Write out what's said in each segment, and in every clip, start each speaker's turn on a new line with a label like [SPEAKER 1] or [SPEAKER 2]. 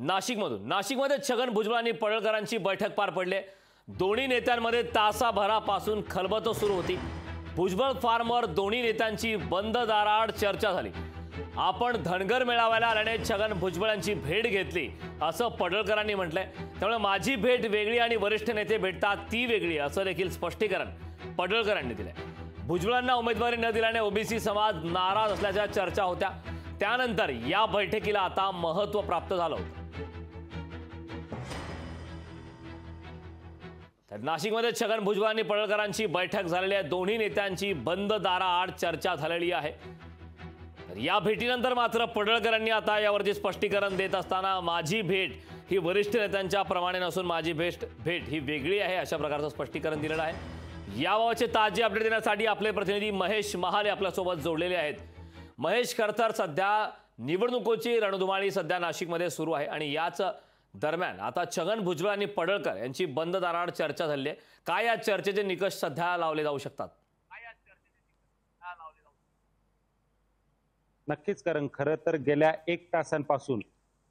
[SPEAKER 1] नाशिकमध्ये छगन भुजबळांनी पडळकरांची बैठक पार पडली। दोन्ही नेत्यांमध्ये तासाभरापासून खलबत सुरू होती। भुजबळ फार्मवर दोन्ही नेत्यांची बंद दाराआड चर्चा झाली। आपण धनगर मेळाव्याला आल्याने छगन भुजबळांची भेट घेतली असं पडळकरांनी म्हटलंय। त्यामुळे माझी भेट वेगळी आणि वरिष्ठ नेते भेटतात ती वेगळी असं देखील स्पष्टीकरण पडळकरांनी दिलंय। भुजबळांना उमेदवारी न दिल्याने ओबीसी समाज नाराज असल्याच्या चर्चा होत्या। त्यानंतर या बैठकीला आता महत्त्व प्राप्त झालं होतं। नाशिकमध्ये छगन भुजबळांनी पडळकरांची बैठक झालेली आहे। दोन्ही नेत्यांची बंद दाराआड चर्चा झालेली आहे। या भेटीनंतर मात्र पडळकरांनी आता यावरती स्पष्टीकरण देत असताना माझी भेट ही वरिष्ठ नेत्यांच्या प्रमाणे नसून माझी भेट ही वेगळी आहे अशा प्रकारचं स्पष्टीकरण दिलेलं आहे। याबाबतचे ताजे अपडेट देण्यासाठी आपले प्रतिनिधी महेश महाले आपल्यासोबत जोडलेले आहेत। महेश, खरतर सध्या निवडणुकीची रणधुमाळी सध्या नाशिकमध्ये सुरू आहे आणि याच दरम्यान आता छगन भुजबळ आणि पडळकर यांची बंद दाराआड चर्चा झाली आहे। काय या चर्चेचे निकष सध्या लावले जाऊ शकतात?
[SPEAKER 2] नक्कीच, कारण खरं तर गेल्या 1 तासांपासून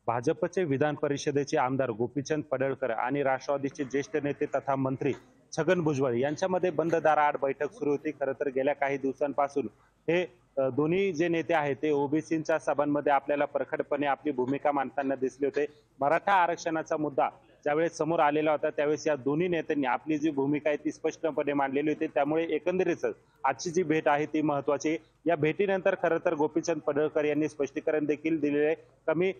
[SPEAKER 2] भाजपचे विधान परिषदेचे आमदार गोपीचंद पडळकर आणि राष्ट्रवादीचे ज्येष्ठ नेते तथा मंत्री छगन भुजबळ यांच्यामध्ये बंद दाराआड बैठक सुरू होती। खरं तर गेल्या काही दिवसांपासून हे दोन्ही जे नेते आहेत ते ओबीसींच्या सभांमध्ये आपल्याला प्रखरपणे आपली भूमिका मांडताना दिसले होते। मराठा आरक्षणाचा मुद्दा ज्यावेळेस समोर आलेला होता त्यावेळेस या दोन्ही नेत्यांनी आपली जी भूमिका आहे ती स्पष्टपणे मांडलेली होती। त्यामुळे एकंदरीतच आजची जी भेट आहे ती महत्त्वाची। या भेटीनंतर खरं तर गोपीचंद पडळकर यांनी स्पष्टीकरण देखील दिलेले, कमी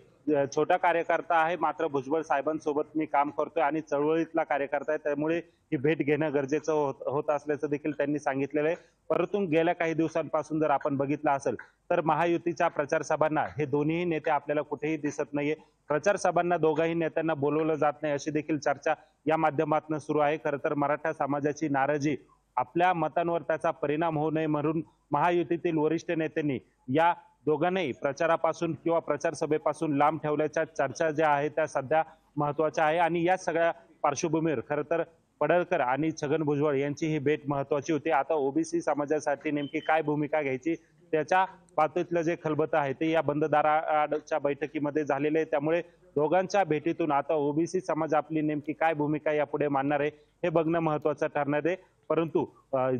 [SPEAKER 2] छोटा कार्यकर्ता आहे मात्र भुजबळ साहेबांसोबत मी काम करतोय आणि चळवळीतला कार्यकर्ता आहे, त्यामुळे ही भेट घेणं गरजेचं होत असल्याचं देखील त्यांनी सांगितलेलं आहे। परंतु गेल्या काही दिवसांपासून जर आपण बघितलं असेल तर महायुतीच्या प्रचार सभांना हे दोन्ही नेते आपल्याला कुठेही दिसत नाहीये। प्रचार सभांना दोघाही नेत्यांना बोलवलं जात नाही अशी देखील चर्चा या माध्यमातून सुरू आहे। खरं तर मराठा समाजाची नाराजी, आपल्या मतांवर त्याचा परिणाम होऊ नये म्हणून महायुतीतील वरिष्ठ नेत्यांनी या दोघांनाही प्रचारापासून किंवा प्रचार सभेपासून लांब ठेवल्याच्या चर्चा ज्या आहेत त्या सध्या महत्त्वाच्या आहे। आणि या सगळ्या पार्श्वभूमीवर खरं तर पडळकर आणि छगन भुजबळ यांची ही भेट महत्त्वाची होती। आता ओबीसी समाजासाठी नेमकी काय भूमिका घ्यायची त्याच्या बाबतीतलं जे खलबत आहे ते या बंद दाराआडच्या बैठकीमध्ये झालेले आहे। त्यामुळे दोघांच्या भेटीतून आता ओबीसी समाज आपली नेमकी काय भूमिका यापुढे मांडणार आहे हे बघणं महत्त्वाचं ठरणार आहे। परंतु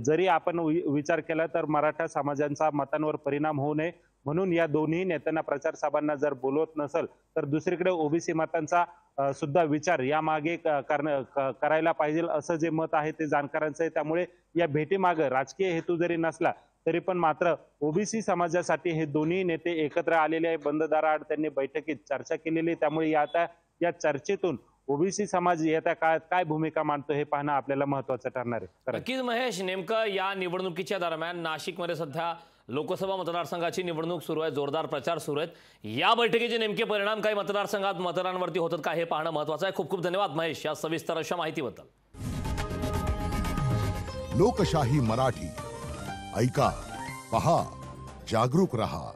[SPEAKER 2] जरी आपण विचार केला तर मराठा समाजांचा मतांवर परिणाम होऊ नये म्हणून या दोन्ही नेत्यांना प्रचार सभांना जर बोलवत नसेल तर दुसरीकडे ओबीसी मतांचा सुद्धा विचार यामागे करायला पाहिजे असं जे मत आहे ते जाणकारांचं आहे। त्यामुळे या भेटीमागे राजकीय हेतू जरी नसला तरी पण मात्र ओबीसी समाजासाठी हे दोन्ही नेते एकत्र आलेले आहे। बंद दाराआड त्यांनी बैठकीत चर्चा केलेली, त्यामुळे आता या चर्चेतून ओबीसी समाज येत्या काळात काय भूमिका मांडतो हे पाहणं आपल्याला महत्त्वाचं ठरणार आहे।
[SPEAKER 1] नक्कीच महेश, नेमकं या निवडणुकीच्या दरम्यान नाशिकमध्ये सध्या लोकसभा मतदारसंघाची निवडणूक सुरू आहे, जोरदार प्रचार सुरू आहेत। या बैठकीचे नेमके परिणाम काही मतदारसंघात मतदारांवरती होतात का हे पाहणं महत्त्वाचं आहे। खूप खूप धन्यवाद महेश या सविस्तर अशा माहितीबद्दल।
[SPEAKER 3] लोकशाही मराठी ऐका, पहा, जागरूक रहा।